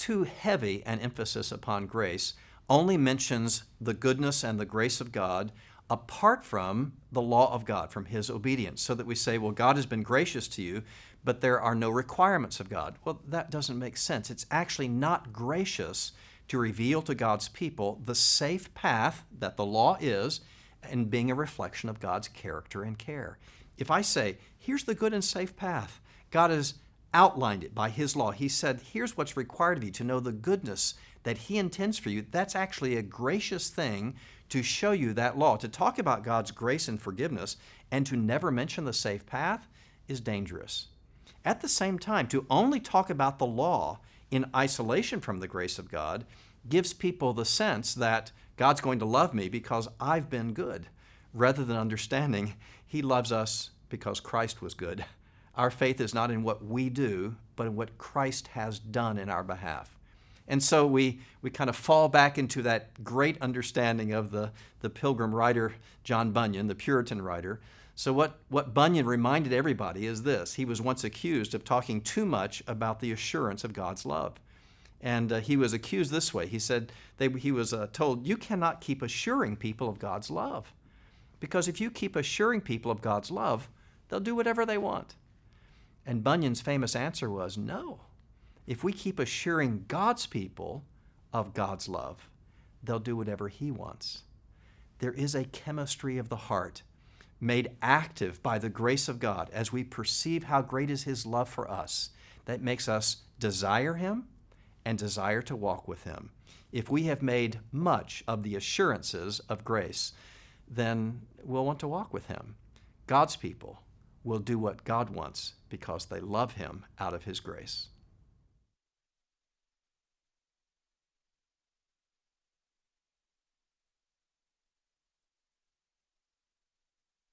too heavy an emphasis upon grace only mentions the goodness and the grace of God apart from the law of God, from his obedience, so that we say, well, God has been gracious to you, but there are no requirements of God. Well, that doesn't make sense. It's actually not gracious to reveal to God's people the safe path that the law is, and being a reflection of God's character and care. If I say, here's the good and safe path, God has outlined it by his law. He said, here's what's required of you to know the goodness that he intends for you. That's actually a gracious thing to show you that law. To talk about God's grace and forgiveness and to never mention the safe path is dangerous. At the same time, to only talk about the law in isolation from the grace of God gives people the sense that God's going to love me because I've been good, rather than understanding he loves us because Christ was good. Our faith is not in what we do, but in what Christ has done in our behalf. And so we kind of fall back into that great understanding of the Pilgrim writer, John Bunyan, the Puritan writer. So what Bunyan reminded everybody is this. He was once accused of talking too much about the assurance of God's love. And he was accused this way. He said, he was told, you cannot keep assuring people of God's love. Because if you keep assuring people of God's love, they'll do whatever they want. And Bunyan's famous answer was, no. If we keep assuring God's people of God's love, they'll do whatever he wants. There is a chemistry of the heart made active by the grace of God as we perceive how great is his love for us that makes us desire him and desire to walk with him. If we have made much of the assurances of grace, then we'll want to walk with him. God's people will do what God wants because they love him out of his grace.